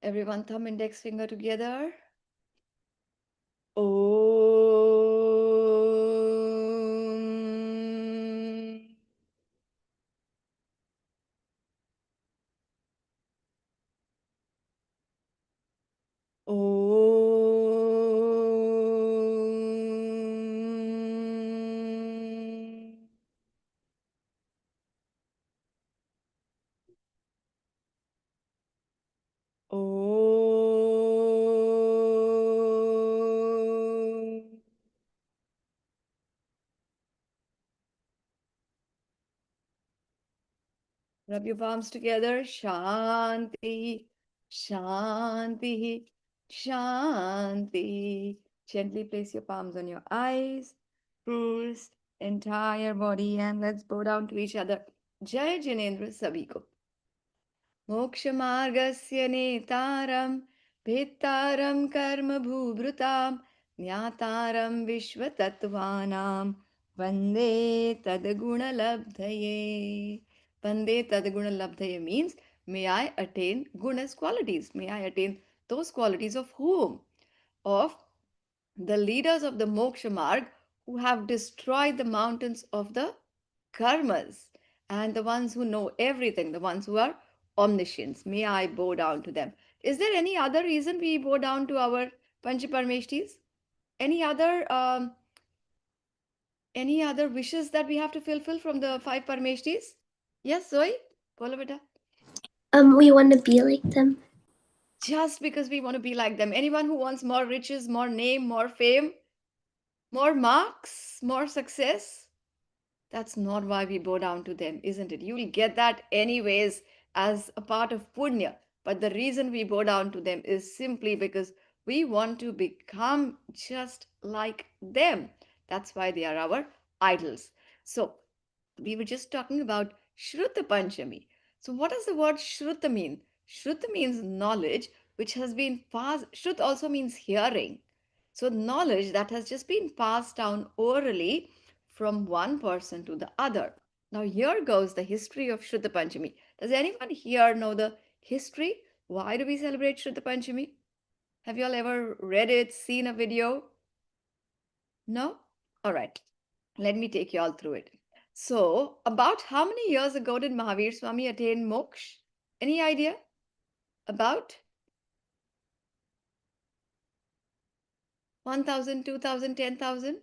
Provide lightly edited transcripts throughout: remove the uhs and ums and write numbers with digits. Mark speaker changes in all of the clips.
Speaker 1: Everyone, thumb index finger together. Om. Om. Om. Rub your palms together. Shanti, Shanti, Shanti. Gently place your palms on your eyes, first, entire body, and let's bow down to each other. Jai Jinendra Sabiko. मोक्षमार्गस्य नेतारं भेत्तारं कर्मभूभृतां ज्ञातारं विश्वतत्त्वानां वन्दे तद्गुणलब्धये. Vande Tadgunalabdhaya means, may I attain gunas qualities. May I attain those qualities of whom? Of the leaders of the moksha marg who have destroyed the mountains of the karmas, and the ones who know everything, the ones who are omniscients. May I bow down to them. Is there any other reason we bow down to our Panchaparmeshtis? Any other wishes that we have to fulfill from the five Parmeshtis? Yes, Zoe? Bolo beta.
Speaker 2: We want to be like them.
Speaker 1: Just because we want to be like them. Anyone who wants more riches, more name, more fame, more marks, more success? That's not why we bow down to them, isn't it? You'll get that anyways as a part of punya. But the reason we bow down to them is simply because we want to become just like them. That's why they are our idols. So, we were just talking about Shruta Panchami. So, what does the word Shruta mean? Shruta means knowledge which has been passed. Shrut also means hearing. So, knowledge that has just been passed down orally from one person to the other. Now, here goes the history of Shruta Panchami. Does anyone here know the history? Why do we celebrate Shruta Panchami? Have you all ever read it, seen a video? No? All right. Let me take you all through it. So, about how many years ago did Mahavir Swami attain moksha? Any idea? About 1,000, 2,000, 10,000?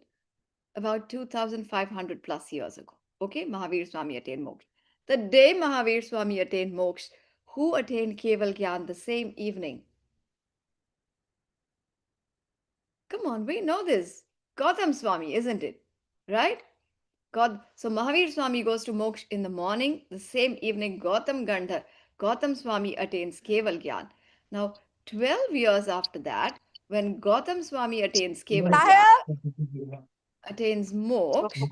Speaker 1: About 2,500 plus years ago. Okay, Mahavir Swami attained moksha. The day Mahavir Swami attained moksha, who attained Keval Gyan the same evening? Come on, we know this. Gautam Swami, isn't it? Right? God, so Mahavir Swami goes to moksha in the morning. The same evening, Gautam Swami attains Keval Gyan. Now, 12 years after that, when Gautam Swami attains Keval Gyan, attains moksha,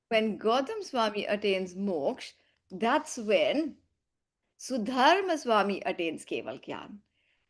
Speaker 1: when Gautam Swami attains moksha, that's when Sudharma Swami attains Keval Gyan.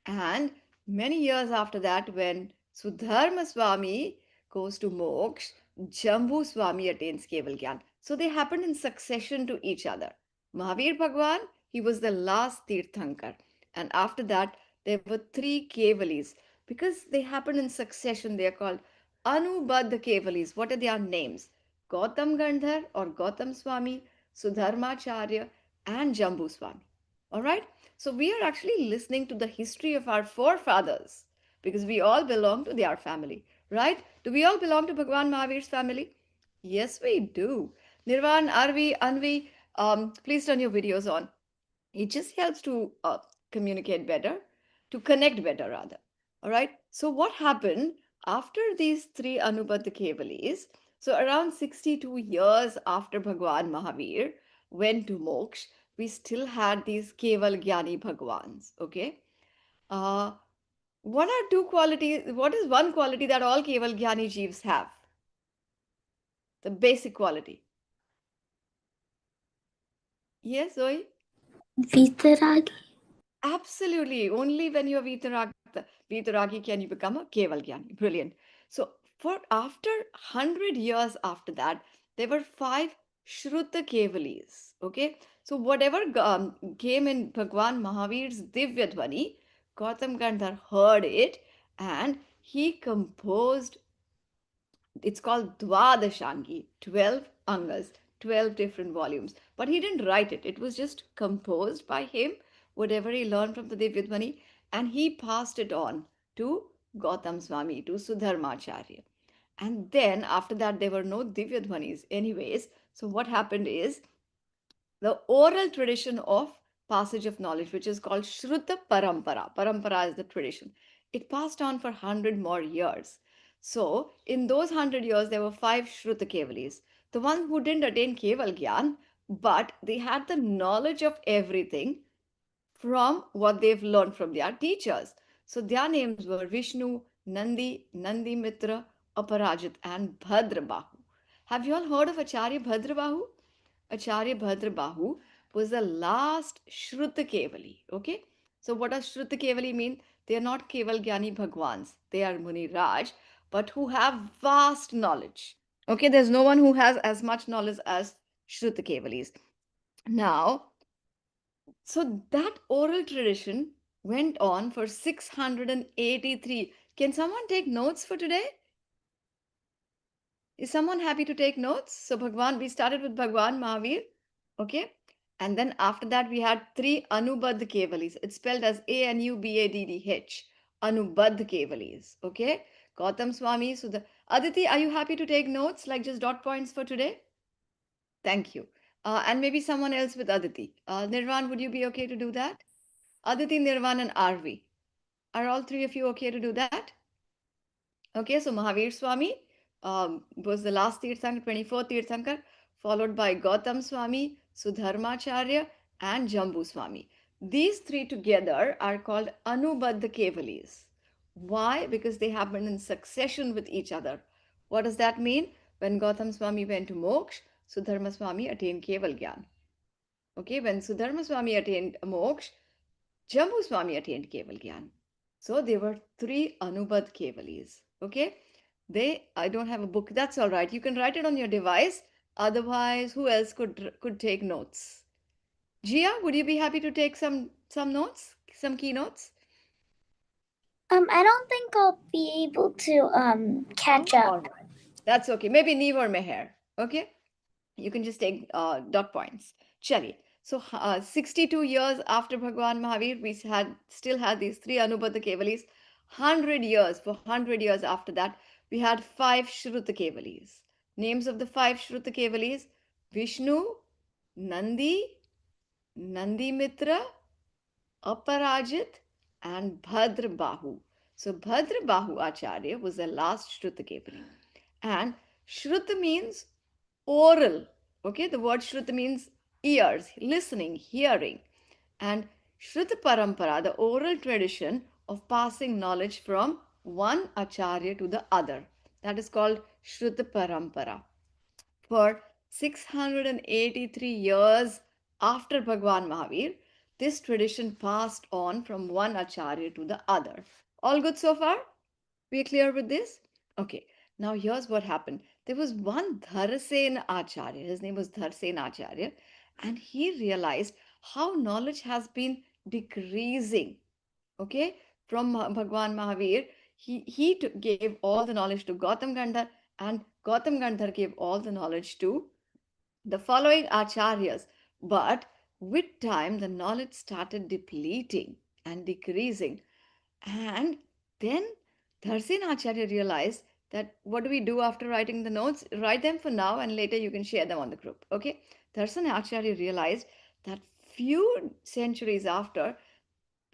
Speaker 1: And many years after that, when Sudharma Swami goes to moksha, Jambu Swami attains Keval Gyan. So they happened in succession to each other. Mahavir Bhagwan, he was the last Tirthankar. And after that, there were three Kevalis. Because they happened in succession, they are called Anubadha Kevalis. What are their names? Gautam Gandhar or Gautam Swami, Sudharmacharya, and Jambu Swami. All right? So we are actually listening to the history of our forefathers because we all belong to their family, right? Do we all belong to Bhagwan Mahavir's family? Yes, we do. Nirvan, Arvi, Anvi, please turn your videos on. It just helps to communicate better, to connect better, rather. All right. So, what happened after these three Anubadha Kevalis? So, around 62 years after Bhagwan Mahavir went to moksha, we still had these Keval Gyani Bhagwans. Okay. Uh, what are two qualities? What is one quality that all Keval Gyani Jeevs have? The basic quality. Yes, Zoe?
Speaker 2: Vitaragi.
Speaker 1: Absolutely. Only when you're Vitaragi can you become a Keval Gyani. Brilliant. So, for after 100 years after that, there were five Shruta Kevalis. Okay. So, whatever came in Bhagwan Mahavir's Divya Dhvani Gautam Gandhar heard it and he composed, it's called Dwadashangi, 12 Angas, 12 different volumes. But he didn't write it, it was just composed by him, whatever he learned from the Divyadvani, and he passed it on to Gautam Swami, to Sudharmacharya. And then after that, there were no Divyadvanis, anyways. So, what happened is the oral tradition of passage of knowledge, which is called Shruta Parampara. Parampara is the tradition. It passed on for 100 more years. So, in those 100 years, there were five Shruta Kevalis. The ones who didn't attain Keval Gyan, but they had the knowledge of everything from what they've learned from their teachers. So, their names were Vishnu, Nandi, Nandi Mitra, Aparajit, and Bhadrabahu. Have you all heard of Acharya Bhadrabahu? Acharya Bhadrabahu was the last Shruta Kevali. Okay? So, what does Shruta Kevali mean? They are not Keval Gyani Bhagwans, they are Muni Raj, but who have vast knowledge. Okay, there's no one who has as much knowledge as Shruta Kevalis. Now, so that oral tradition went on for 683. Can someone take notes for today? Is someone happy to take notes? So Bhagwan, we started with Bhagwan Mahavir, okay? And then after that we had three Anubadh Kevalis. It's spelled as Anubaddh, Anubadh Kevalis, okay? Gautam Swami, so the Aditi, are you happy to take notes, like just dot points for today? Thank you. And maybe someone else with Aditi. Nirvan, would you be okay to do that? Aditi, Nirvan, and Arvi. Are all three of you okay to do that? Okay, so Mahavir Swami was the last Tirthankar, 24th Tirthankar, followed by Gautam Swami, Sudharmacharya, and Jambu Swami. These three together are called Anubadha Kevalis. Why? Because they happened in succession with each other. What does that mean? When Gautam Swami went to Moksha, Sudharma Swami attained Keval Gyan. Okay, when Sudharma Swami attained Moksha, Jambu Swami attained Keval Gyan. So there were three Anubadh Kevalis. Okay, I don't have a book. That's all right. You can write it on your device. Otherwise, who else could take notes? Jia, would you be happy to take some notes, some keynotes?
Speaker 2: I don't think I'll be able to
Speaker 1: No,
Speaker 2: catch
Speaker 1: all
Speaker 2: up.
Speaker 1: right. That's okay. Maybe Neve or Meher. Okay. You can just take dot points. Chali. So 62 years after Bhagwan Mahavir, we had still had these three Anubadha Kevalis. 100 years, for 100 years after that, we had five Shruta Kevalis. Names of the five Shruta Kevalis: Vishnu, Nandi, Nandi Mitra, Aparajit, and Bhadrabahu. So Bhadrabahu Acharya was the last Shruta Kevali. And Shruta means oral. Okay, the word Shruta means ears, listening, hearing. And Shruta Parampara, the oral tradition of passing knowledge from one Acharya to the other. That is called Shruta Parampara. For 683 years after Bhagwan Mahavir, this tradition passed on from one acharya to the other. All good so far? We are clear with this? Okay. Now here's what happened. There was one Dharsen Acharya. His name was Dharsen Acharya, and he realized how knowledge has been decreasing. Okay, from Bhagwan Mahavir, he gave all the knowledge to Gautam Gandhar, and Gautam Gandhar gave all the knowledge to the following acharyas. But with time, the knowledge started depleting and decreasing. And then Dharsin Acharya realized that what do we do after writing the notes? Write them for now and later you can share them on the group. Okay. Dharsin Acharya realized that few centuries after,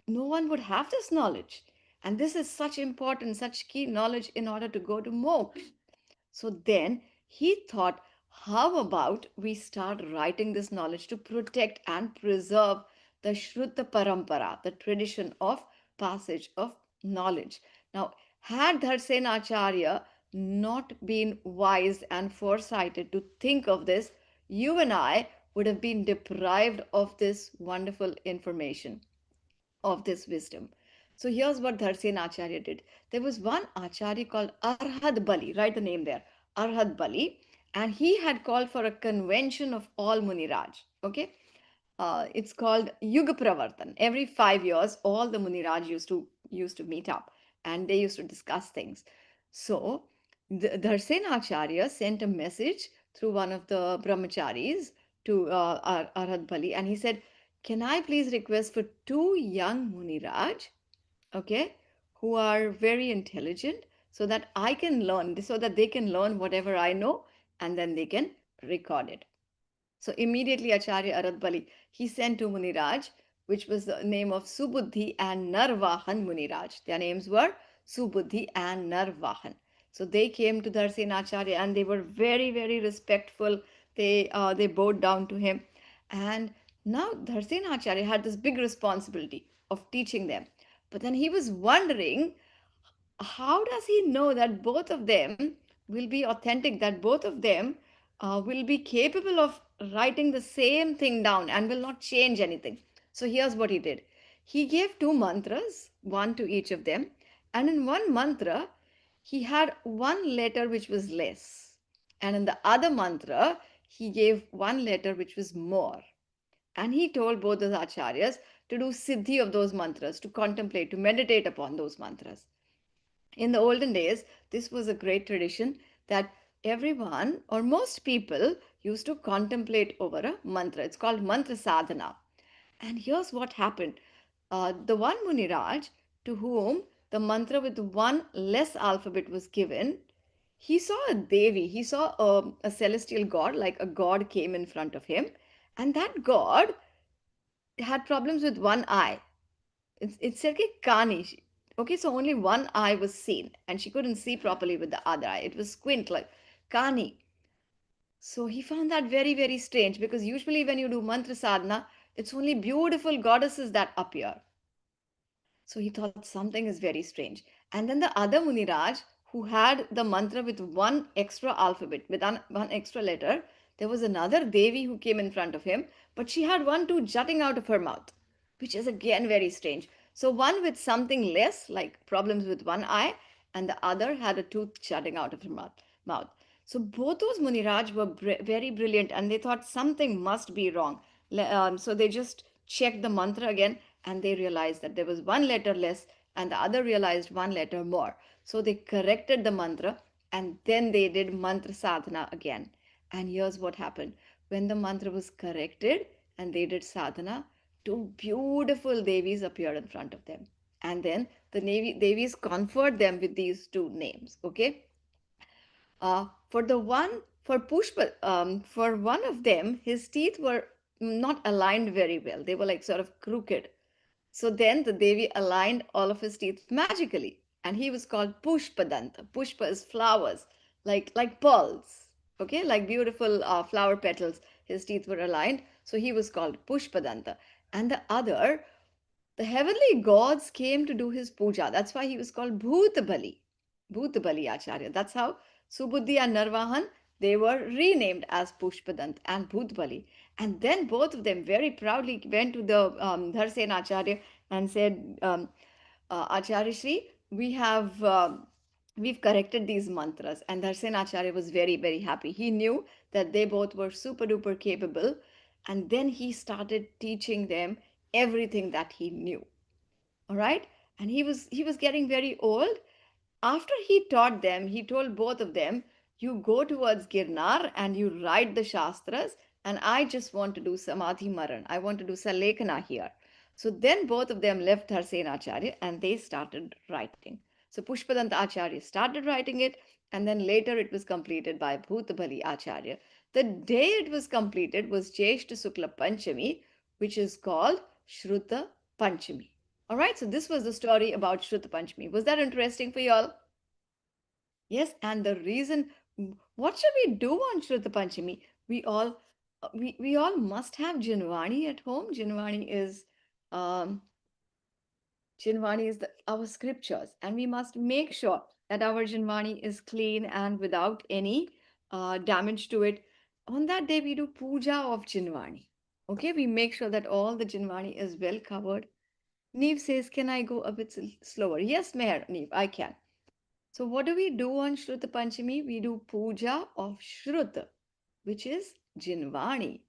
Speaker 1: no one would have this knowledge. And this is such important, such key knowledge in order to go to moksha. So then he thought, how about we start writing this knowledge to protect and preserve the Shruta Parampara, the tradition of passage of knowledge. Now, had Dharsen Acharya not been wise and foresighted to think of this, you and I would have been deprived of this wonderful information, of this wisdom. So here's what Dharsen Acharya did. There was one Acharya called Arhad Bali, write the name there, Arhad Bali, and he had called for a convention of all Muniraj. Okay. it's called Yuga Pravartan. Every 5 years, all the Muniraj used to meet up and they used to discuss things. So the Dharsen Acharya sent a message through one of the brahmacharis to Arhat Bali, and he said, "Can I please request for two young Muniraj, okay, who are very intelligent, so that I can learn, so that they can learn whatever I know, and then they can record it." So immediately Acharya Aradbali, he sent to Muniraj, which was the name of Subuddhi and Narvahan Muniraj. Their names were Subuddhi and Narvahan. So they came to Darsen Acharya and they were very, very respectful. They bowed down to him. And now Darsen Acharya had this big responsibility of teaching them. But then he was wondering, how does he know that both of them will be authentic, that both of them will be capable of writing the same thing down and will not change anything? So here's what he did. He gave two mantras, one to each of them, and in one mantra he had one letter which was less, and in the other mantra he gave one letter which was more. And he told both the acharyas to do siddhi of those mantras, to contemplate, to meditate upon those mantras. In the olden days, this was a great tradition that everyone or most people used to contemplate over a mantra. It's called mantra sadhana. And here's what happened. The one Muniraj to whom the mantra with one less alphabet was given, he saw a Devi, he saw a celestial god, like a god came in front of him. And that god had problems with one eye. It said कि Kani. Okay, so only one eye was seen, and she couldn't see properly with the other eye. It was squint like Kani. So he found that very, very strange because usually when you do mantra sadhana, it's only beautiful goddesses that appear. So he thought something is very strange. And then the other Muniraj, who had the mantra with one extra alphabet, with one extra letter, there was another Devi who came in front of him, but she had one tooth jutting out of her mouth, which is again very strange. So one with something less, like problems with one eye, and the other had a tooth jutting out of her mouth. So both those Muniraj were very brilliant, and they thought something must be wrong. So they just checked the mantra again, and they realized that there was one letter less, and the other realized one letter more. So they corrected the mantra, and then they did mantra sadhana again. And here's what happened. When the mantra was corrected and they did sadhana, two beautiful Devis appeared in front of them. And then the Devis conferred them with these two names. Okay. For the one for Pushpa, for one of them, his teeth were not aligned very well. They were like sort of crooked. So then the Devi aligned all of his teeth magically, and he was called Pushpadanta. Pushpa is flowers, like pearls, okay, like beautiful flower petals. His teeth were aligned, so he was called Pushpadanta. And the other, the heavenly gods came to do his puja. That's why he was called Bhutabali. Bhutabali Acharya. That's how Subuddhi and Narvahan, they were renamed as Pushpadant and Bhutabali. And then both of them very proudly went to the Dharsen Acharya and said, Acharya Shri, we've corrected these mantras. And Dharsen Acharya was very, very happy. He knew that they both were super duper capable. And then he started teaching them everything that he knew. All right. And he was getting very old. After he taught them, he told both of them, you go towards Girnar and you write the Shastras, and I just want to do Samadhi Maran. I want to do Salekana here. So then both of them left Dharsen Acharya and they started writing. So Pushpadanta Acharya started writing it, and then later it was completed by Bhutabali Acharya. The day it was completed was Jeshta Sukla Panchami, which is called Shruta Panchami. All right, so this was the story about Shruta Panchami. Was that interesting for y'all? Yes, and the reason, what should we do on Shruta Panchami? We all must have Jinvani at home. Um, Jinvani is our scriptures, and we must make sure that our Jinvani is clean and without any damage to it. On that day, we do puja of Jinvani. Okay, we make sure that all the Jinvani is well covered. Neve says, can I go a bit slower? Yes, Meher, Neve, I can. So what do we do on Shruta Panchami? We do puja of Shruta, which is Jinvani.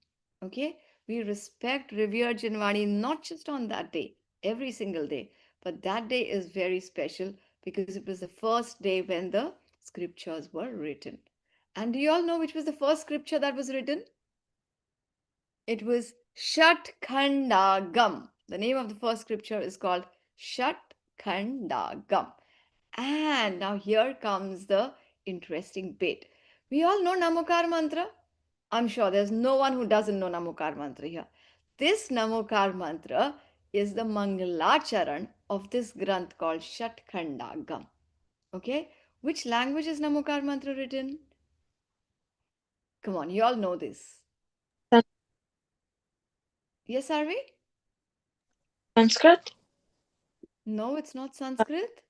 Speaker 1: Okay? We respect, revere Janvani not just on that day, every single day, but that day is very special because it was the first day when the scriptures were written. And do you all know which was the first scripture that was written? It was Shat Khandagam. The name of the first scripture is called Shat Khandagam. And now here comes the interesting bit. We all know Namokar mantra. I'm sure there's no one who doesn't know Namokar mantra here. This Namokar mantra is the Mangalacharan of this Granth called Shat Khandagam. Okay? Which language is Namokar mantra written? Come on, you all know this. Yes, Arvi?
Speaker 3: Sanskrit?
Speaker 1: No, it's not Sanskrit.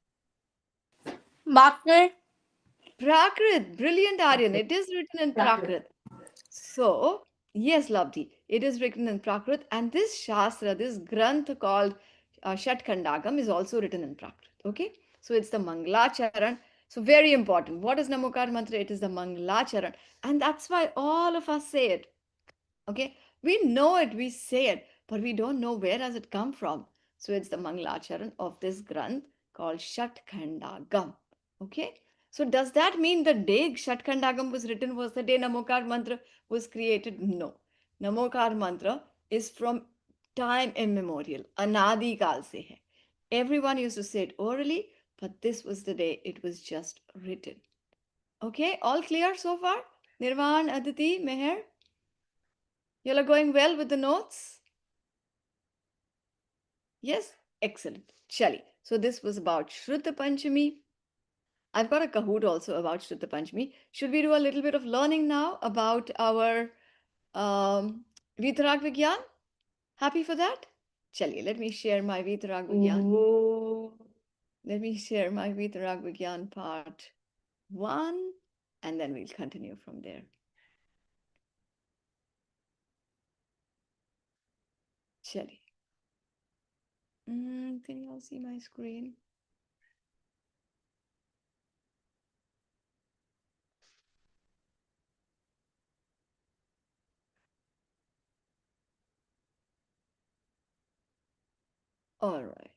Speaker 2: Bhakti.
Speaker 1: Prakrit, brilliant Aryan. It is written in Prakrit. So, yes, Labdhi, it is written in Prakrit, and this Shastra, this Granth called Shat Khandagam, is also written in Prakrit. Okay, so it's the Mangalacharan. So, very important. What is Namokar Mantra? It is the Mangalacharan, and that's why all of us say it. Okay, we know it, we say it, but we don't know where does it come from. So it's the Mangalacharan of this Granth called Shatkhandagam. Okay, so does that mean the day Shatkhandagam was written was the day Namokar Mantra was created? No. Namokar Mantra is from time immemorial, Anadi Kal se hai. Everyone used to say it orally, but this was the day it was just written. Okay, all clear so far? Nirvan, Aditi, Meher? You all are going well with the notes? Yes? Excellent. Chali. So this was about Shruta Panchami. I've got a Kahoot also about Shruta Panchami. Should we do a little bit of learning now about our Vitarag Vigyan? Happy for that? Chaliye, let me share my Vitarag Vigyan. Let me share my Vitarag Vigyan part 1 and then we'll continue from there. Chali. Can you all see my screen? All right.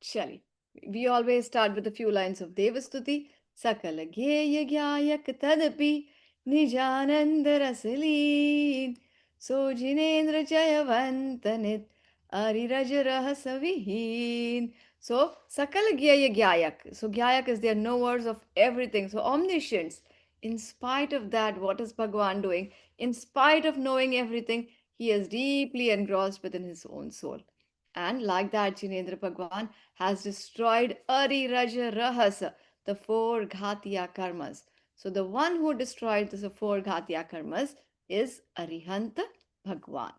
Speaker 1: Shali. We always start with a few lines of Devastuti. Sakala Gyeya Gyayak Tadapi Nijananda Rasaleen Sojinendra Jayavantanit Arirajaraha Savihin. So, Sakala Gyeya Gyayak. So, Gyayak is there, knowers of everything. So, omniscience. In spite of that, what is Bhagwan doing? In spite of knowing everything, he is deeply engrossed within his own soul. And like that, Jinendra Bhagwan has destroyed Ari Raja Rahasa, the four Ghatiya karmas. So the one who destroyed the four Ghatiya karmas is Arihant Bhagwan.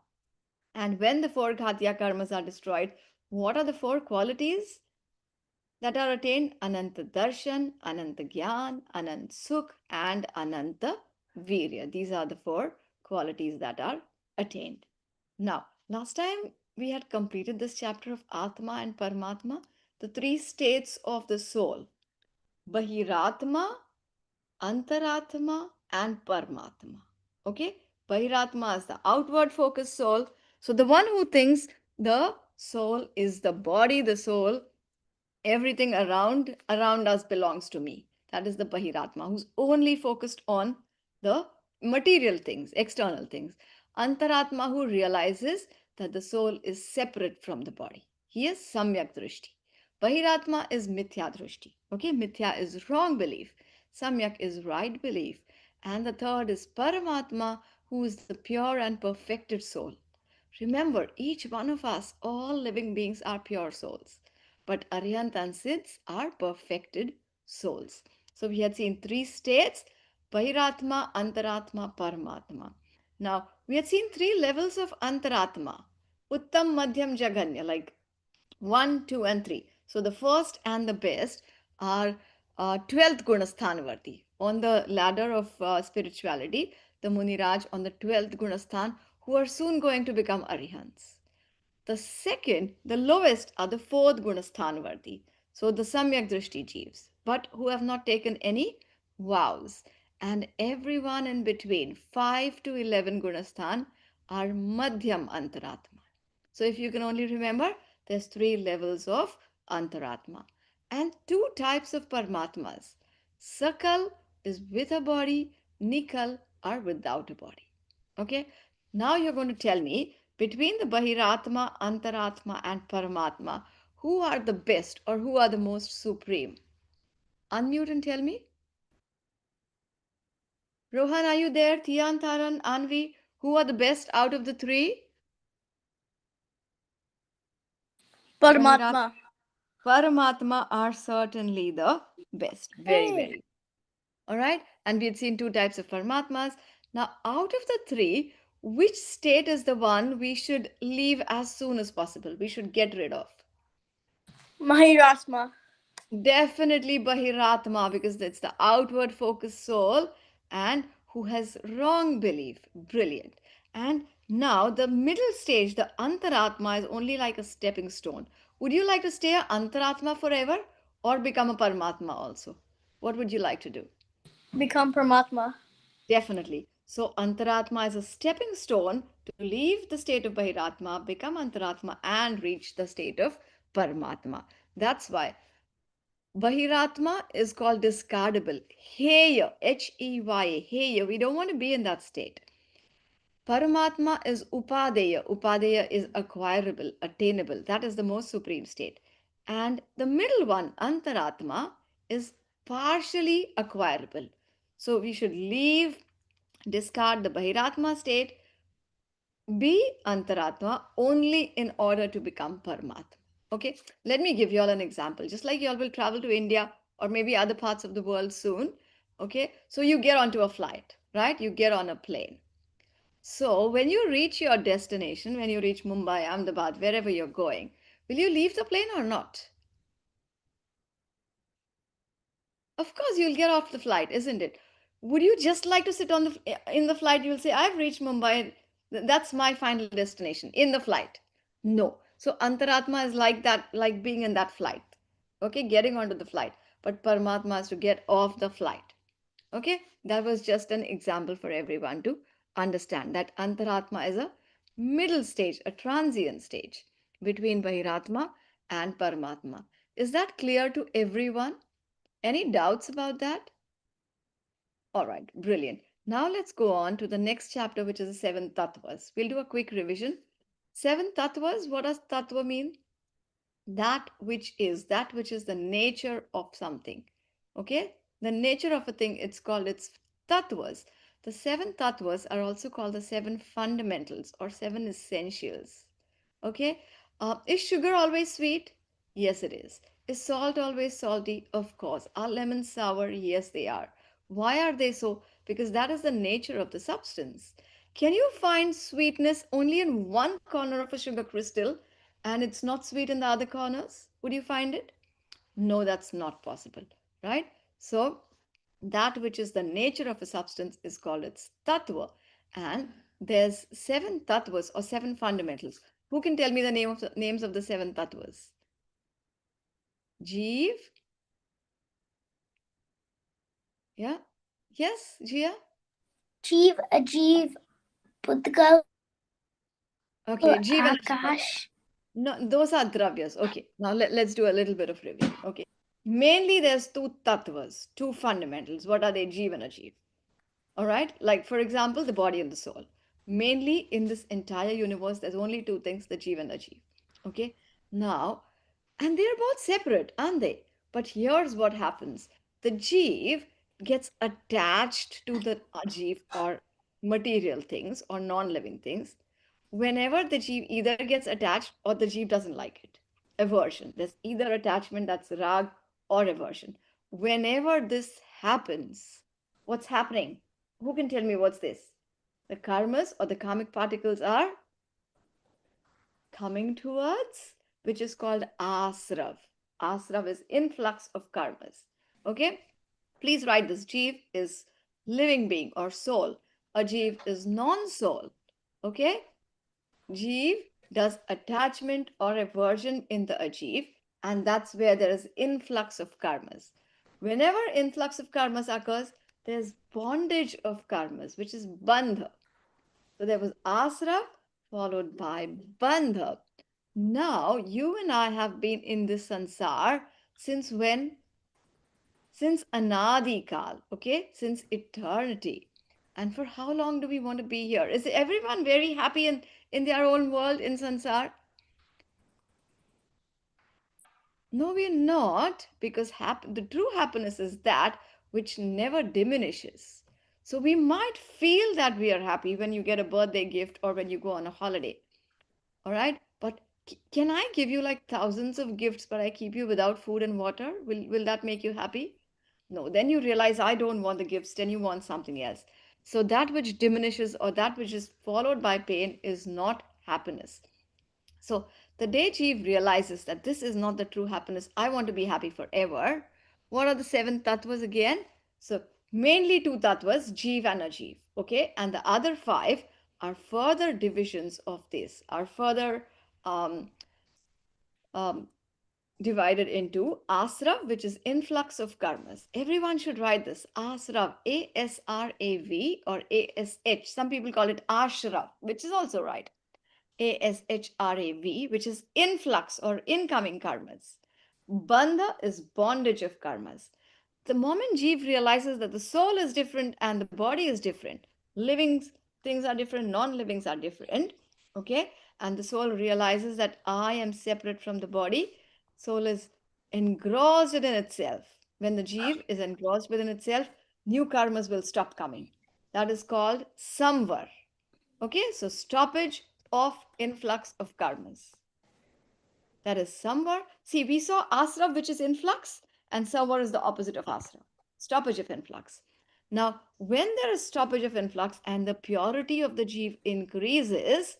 Speaker 1: And when the four Ghatiya karmas are destroyed, what are the four qualities that are attained? Ananta Darshan, Ananta Gyan, Anant Sukh, and Ananta Virya. These are the four qualities that are attained. Now, last time we had completed this chapter of Atma and Paramatma, the three states of the soul: Bahiratma, Antaratma, and Paramatma. Okay? Bahiratma is the outward focused soul. So, the one who thinks the soul is the body, the soul, everything around us belongs to me. That is the Bahiratma, who's only focused on the material things, external things. Antaratma, who realizes that the soul is separate from the body. He is Samyak Drishti. Bahiratma is Mithya Drishti. Okay, Mithya is wrong belief. Samyak is right belief. And the third is Paramatma, who is the pure and perfected soul. Remember, each one of us, all living beings, are pure souls. But Arihant and Siddhs are perfected souls. So we had seen three states: Bahiratma, Antaratma, Paramatma. Now, we had seen three levels of Antaratma: Uttam, Madhyam, Jaganya, like 1, 2, and 3. So the first and the best are 12th Gunasthanvarti. On the ladder of spirituality, the Muniraj on the 12th Gunasthan, who are soon going to become Arihants. The second, the lowest, are the fourth Gunasthanvarti. So the Samyak Drishti Jeeves, but who have not taken any vows. and everyone in between 5 to 11 gunasthan are madhyam antaratma. So if you can only remember, there's three levels of antaratma and two types of paramatmas. Sakal is with a body, Nikal are without a body. Okay, now you're going to tell me between the Bahiratma, Antaratma, and Paramatma, who are the best or who are the most supreme? Unmute and tell me. Rohan, are you there? Tian, Taran, Anvi, who are the best out of the three? Bahirat,
Speaker 2: Paramatma.
Speaker 1: Paramatma are certainly the best. Very,
Speaker 2: Hey.
Speaker 1: very. All right. And we had seen two types of Paramatmas. Now, out of the three, which state is the one we should leave as soon as possible? We should get rid of.
Speaker 2: Mahiratma.
Speaker 1: Definitely Bahiratma because it's the outward focused soul and who has wrong belief. Brilliant. And now the middle stage, the Antaratma, is only like a stepping stone. Would you like to stay a Antaratma forever or become a Paramatma also? What would you like to do?
Speaker 2: Become Paramatma.
Speaker 1: Definitely. So Antaratma is a stepping stone to leave the state of Bahiratma, become Antaratma, and reach the state of Paramatma. That's why Bahiratma is called discardable. Heya, Heya, Heya. We don't want to be in that state. Paramatma is Upadeya. Upadeya is acquirable, attainable. That is the most supreme state. And the middle one, Antaratma, is partially acquirable. So we should leave, discard the Bahiratma state, be Antaratma only in order to become Paramatma. Okay, let me give you all an example. Just like you all will travel to India or maybe other parts of the world soon. Okay, so you get onto a flight, right? You get on a plane. So when you reach your destination, when you reach Mumbai, Ahmedabad, wherever you're going, will you leave the plane or not? Of course, you'll get off the flight, isn't it? Would you just like to sit on the in the flight? You'll say, "I've reached Mumbai. That's my final destination." In the flight, no. So Antaratma is like that, like being in that flight. Okay, getting onto the flight. But Paramatma is to get off the flight. Okay, that was just an example for everyone to understand that Antaratma is a middle stage, a transient stage between Bahiratma and Paramatma. Is that clear to everyone? Any doubts about that? All right, brilliant. Now let's go on to the next chapter, which is the seven tattvas. We'll do a quick revision. Seven tattvas, what does tattva mean? That which is the nature of something. Okay? The nature of a thing, it's called its tattvas. The seven tattvas are also called the seven fundamentals or seven essentials. Okay. Is sugar always sweet? Yes, it is. Is salt always salty? Of course. Are lemons sour? Yes, they are. Why are they so? Because that is the nature of the substance. Can you find sweetness only in one corner of a sugar crystal and it's not sweet in the other corners? Would you find it? No, that's not possible, right? So, that which is the nature of a substance is called its tattva. And there's seven tattvas or seven fundamentals. Who can tell me the names of the seven tattvas? Jeev? Yeah? Yes, Jia?
Speaker 2: Jeev, Ajeev, Pudgal,
Speaker 1: Okay, Jeev and Ajeev.
Speaker 2: Akash.
Speaker 1: No, those are dravyas. Okay, now let's do a little bit of review. Okay, mainly there's two tattvas, two fundamentals. What are they? Jeev and Ajeev. All right, like for example, the body and the soul. Mainly in this entire universe, there's only two things, the Jeev and Ajeev. Okay, now, and they're both separate, aren't they? But here's what happens: the Jeev gets attached to the Ajeev or material things or non-living things whenever the jeev either gets attached or the jeev doesn't like it. Aversion. There's either attachment, that's rag, or aversion. Whenever this happens, what's happening? Who can tell me what's this? The karmas or the karmic particles are coming towards, which is called asrav. Asrav is influx of karmas. Okay? Please write this. Jeev is living being or soul. Ajeev is non-soul. Okay? Jeev does attachment or aversion in the ajeev, and that's where there is influx of karmas. Whenever influx of karmas occurs, There's bondage of karmas, which is bandha. So there was asra followed by bandha. Now, you and I have been in this sansar since when? Since anadi kal, okay? Since eternity. And for how long do we want to be here? Is everyone very happy in their own world in sansar? No, we're not, because the true happiness is that which never diminishes. So we might feel that we are happy when you get a birthday gift or when you go on a holiday. All right. But can I give you like thousands of gifts, but I keep you without food and water? Will that make you happy? No. Then you realize I don't want the gifts, then you want something else. So that which diminishes or that which is followed by pain is not happiness. So the day Jeev realizes that this is not the true happiness, I want to be happy forever. What are the seven tattvas again? So mainly two tattvas, Jeev and Ajeev. Okay, and the other five are further divisions of this, are further um, um, divided into asrav, which is influx of karmas. Everyone should write this asrav, ASRAV or ASH. Some people call it ashrav, which is also right. ASHRAV, which is influx or incoming karmas. Bandha is bondage of karmas. The moment Jeev realizes that the soul is different and the body is different, living things are different, non livings are different, okay, and the soul realizes that I am separate from the body, soul is engrossed within itself. When the Jeev is engrossed within itself, new karmas will stop coming. That is called samvar. Okay, so stoppage of influx of karmas. That is samvar. See, we saw asra, which is influx, and samvar is the opposite of asra, stoppage of influx. Now, when there is stoppage of influx and the purity of the jeev increases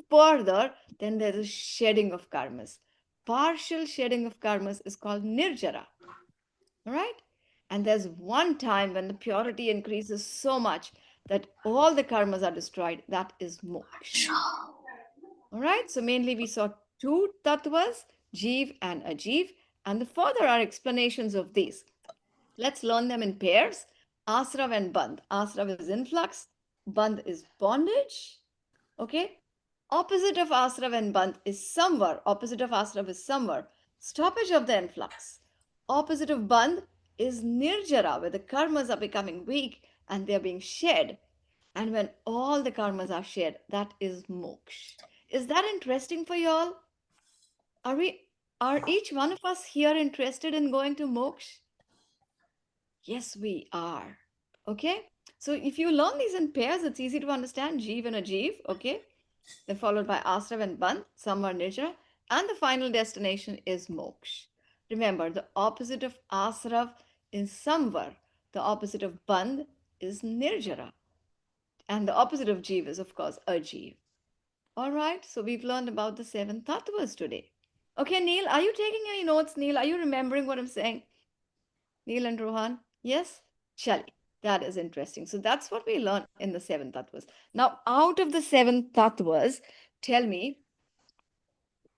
Speaker 1: further, then there is shedding of karmas. Partial shedding of karmas is called nirjara. All right? And there's one time when the purity increases so much that all the karmas are destroyed. That is moksha. All right, so mainly we saw two tattvas, Jeev and Ajeev, and the further are explanations of these. Let's learn them in pairs. Asrav and Bandh. Asrav is influx, Bandh is bondage. Okay, opposite of Asrav and Bandh is Samvar. Opposite of Asrav is Samvar, stoppage of the influx. Opposite of Bandh is Nirjara, where the karmas are becoming weak and they are being shed. And when all the karmas are shed, that is moksha. Is that interesting for y'all? Are we are each one of us here interested in going to moksha? Yes, we are. Okay? So if you learn these in pairs, it's easy to understand Jeev and Ajeev, okay? Then followed by Asrav and Bandh, Samvar Nirjara, and the final destination is moksha. Remember, the opposite of Asrav is Samvar, the opposite of Bandh is Nirjara, and the opposite of Jeev is, of course, Ajeev. All right, so we've learned about the seven tattvas today. Okay, Neil, are you taking any notes? Neil, are you remembering what I'm saying? Neil and Rohan? Yes? Chali. That is interesting. So that's what we learn in the seven tattvas. Now, out of the seven tattvas, tell me,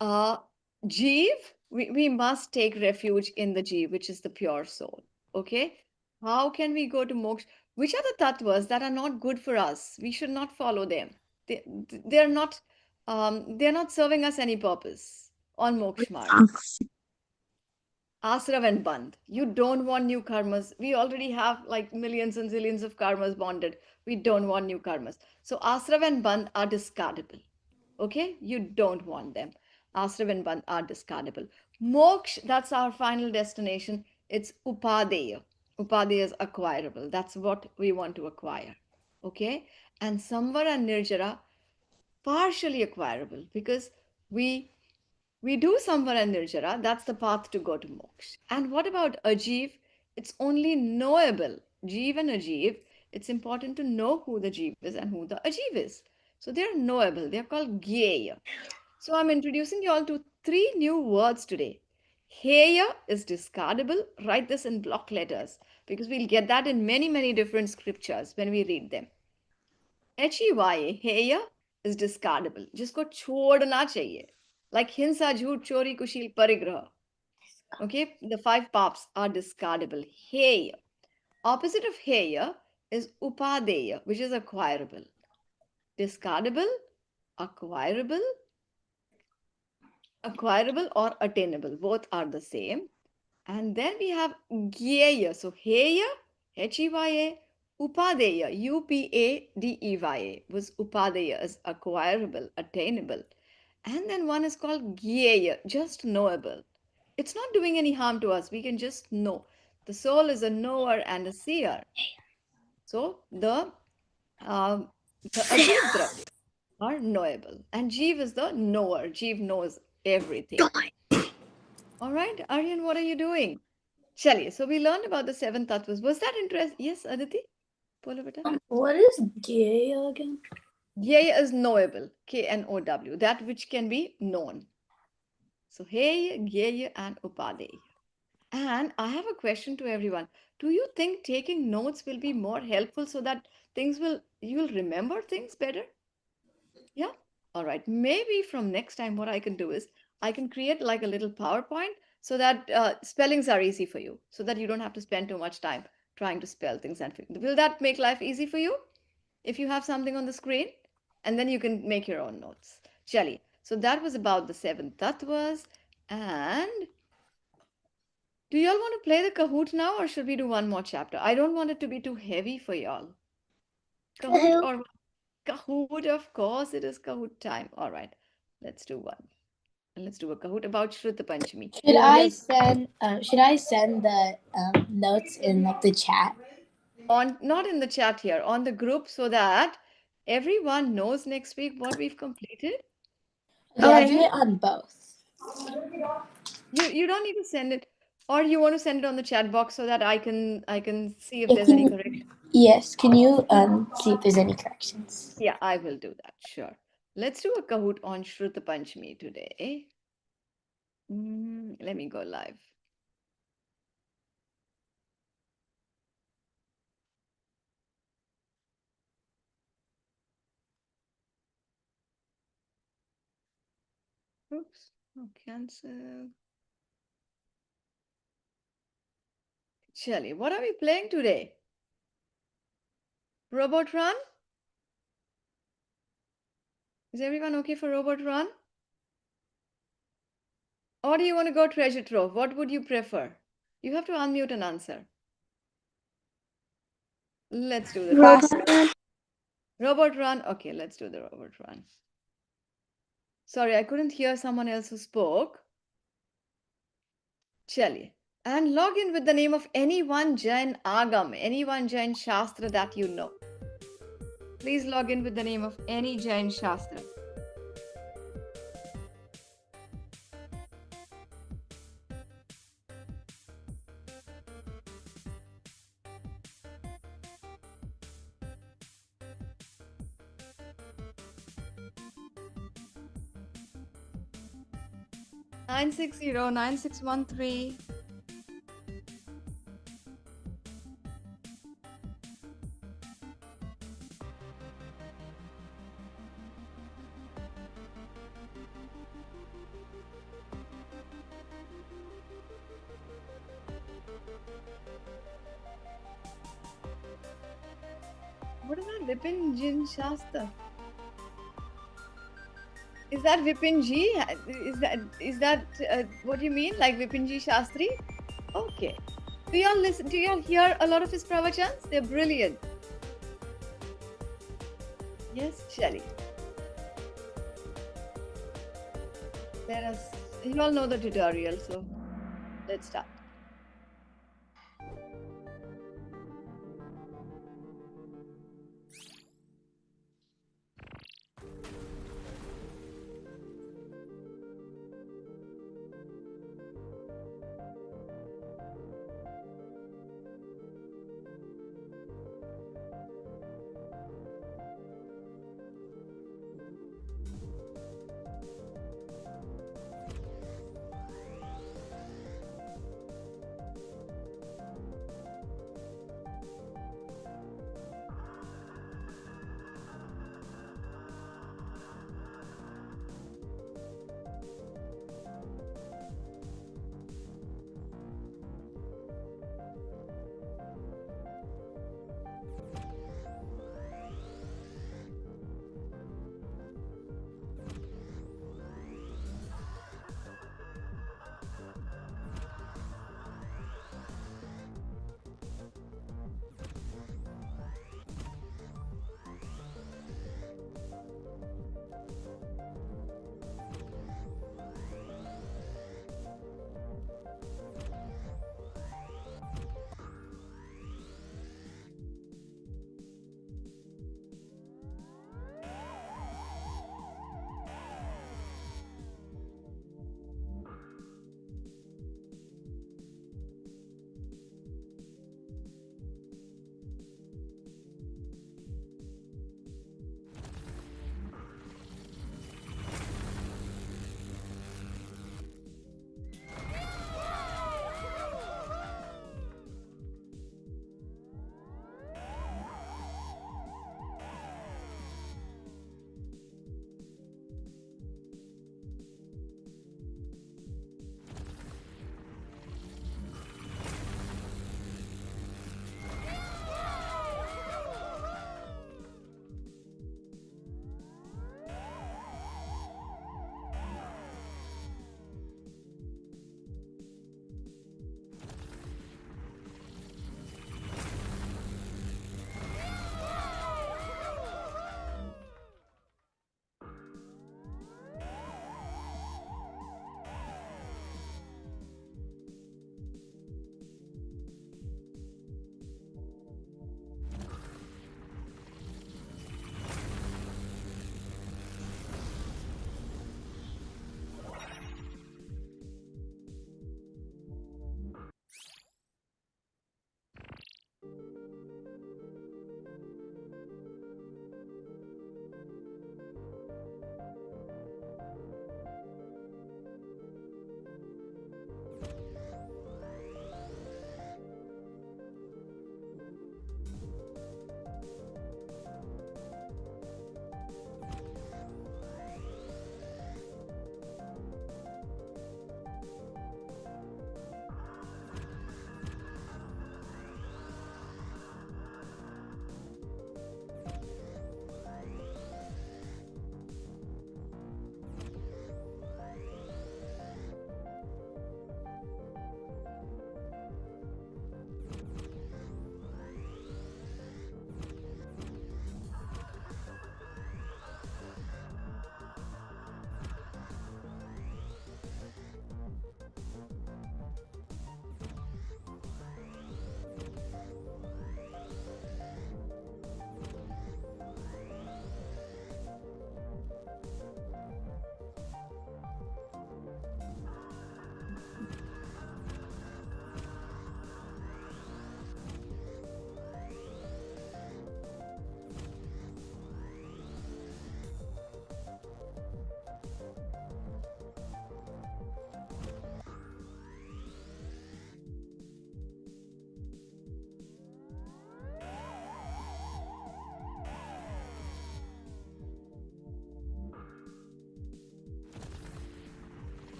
Speaker 1: uh, Jeev, we must take refuge in the Jeev, which is the pure soul. Okay? How can we go to moksha? Which are the tattvas that are not good for us? We should not follow them. They, they're not they're not serving us any purpose on moksha marg. Asrav and Bandh. You don't want new karmas. We already have like millions and zillions of karmas bonded. We don't want new karmas. So Asrav and Bandh are discardable. Okay? You don't want them. Asrav and Bandh are discardable. Moksha, that's our final destination. It's Upadeya. Upadeya is acquirable. That's what we want to acquire. Okay? And Samvara and Nirjara, partially acquirable because we we do Samvara and Nirjara, that's the path to go to moksha. And what about Ajeev? It's only knowable. Jeev and Ajeev, it's important to know who the Jeev is and who the Ajeev is. So they're knowable. They're called Gyeya. So I'm introducing you all to three new words today. Heya is discardable. Write this in block letters because we'll get that in many, many different scriptures when we read them. HEYA, hey is discardable. जिसको छोड़ना चाहिए. Like हिंसा, झूठ, चोरी, कुशील, परिग्रह. Okay, the five paps are discardable. Hey. Opposite of heya is upadeya, which is acquirable. Discardable, acquirable, acquirable or attainable. Both are the same. And then we have Gyeya. So Heya, Heya, Upadeya, Upadeya was Upadeya as acquirable, attainable. And then one is called Gyeya, just knowable. It's not doing any harm to us. We can just know. The soul is a knower and a seer. So um, the Ajiv Dravya are knowable. And Jeev is the knower. Jeev knows everything. All right, Aryan, what are you doing? Chaliye, so we learned about the seven tattvas. Was that interest? Yes, Aditi? Bolo beta.
Speaker 2: What is gay again?
Speaker 1: Yay is knowable. K-N-O-W. That which can be known. So hey, yay, and upadeya. And I have a question to everyone. Do you think taking notes will be more helpful so that you will remember things better? Yeah. All right. Maybe from next time, what I can do is I can create like a little PowerPoint so that spellings are easy for you, so that you don't have to spend too much time trying to spell things. And will that make life easy for you if you have something on the screen? And then you can make your own notes. Chali. So that was about the seven tattvas. And do y'all want to play the Kahoot now, or should we do one more chapter? I don't want it to be too heavy for y'all. Kahoot
Speaker 2: Kahoot.
Speaker 1: or Kahoot, of course, it is Kahoot time. All right, let's do one. And let's do a Kahoot about Shruta Panchami.
Speaker 2: Should I send the notes in like the chat?
Speaker 1: On not in the chat here, on the group, so that everyone knows next week what we've completed.
Speaker 2: Okay, I'll do
Speaker 1: Arjun,
Speaker 2: it on both.
Speaker 1: you don't need to send it, or you want to send it on the chat box so that I can see if
Speaker 2: Yeah,
Speaker 1: there's any correction.
Speaker 2: can you see if there's any corrections?
Speaker 1: Yeah, I will do that. Sure. Let's do a Kahoot on Shruta Panchami today. Let me go live. Oops. Oh, cancel. Shelly, what are we playing today? Robot Run? Is everyone okay for Robot Run? Or do you want to go Treasure Trove? What would you prefer? You have to unmute and answer. Let's do the
Speaker 2: Pass.
Speaker 1: Robot Run. Okay, let's do the Robot Run. Sorry, I couldn't hear someone else who spoke. Shelly. And log in with the name of any one Jain Agam, any one Jain Shastra that you know. Please log in with the name of any Jain Shastra. 960 9613. What is that Vipin Jin Shastra? Is that Vipin Ji? Is that what you mean? Like Vipin Ji Shastri? Okay. Do y'all listen? Do y'all hear a lot of his pravachans? They're brilliant. Yes, Shelly. Let us. You all know the tutorial, so let's start.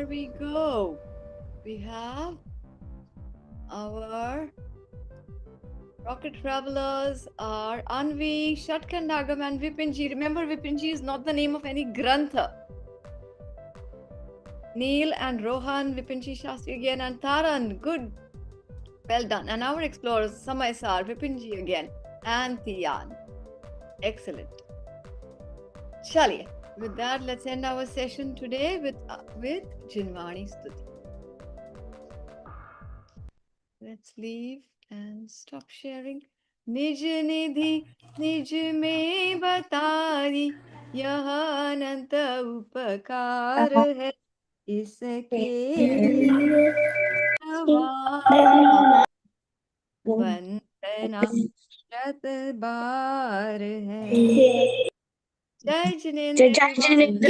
Speaker 1: here we go. We have our rocket travelers are Anvi, Shatkandagam, and Vipinji. Remember, Vipinji is not the name of any grantha. Neil and Rohan, Vipinji Shastri again, and Taran. Good. Well done. And our explorers, Samaisar, Vipinji again, and Tian. Excellent. Chaliye. With that, let's end our session today with Jinvani Stuti. Let's leave and stop sharing. निज निधि निज में बताई, यह अनंत उपकार है, इसके वंदना शत बार है. जय जिनेन्द्र.
Speaker 2: Jai Jineendra.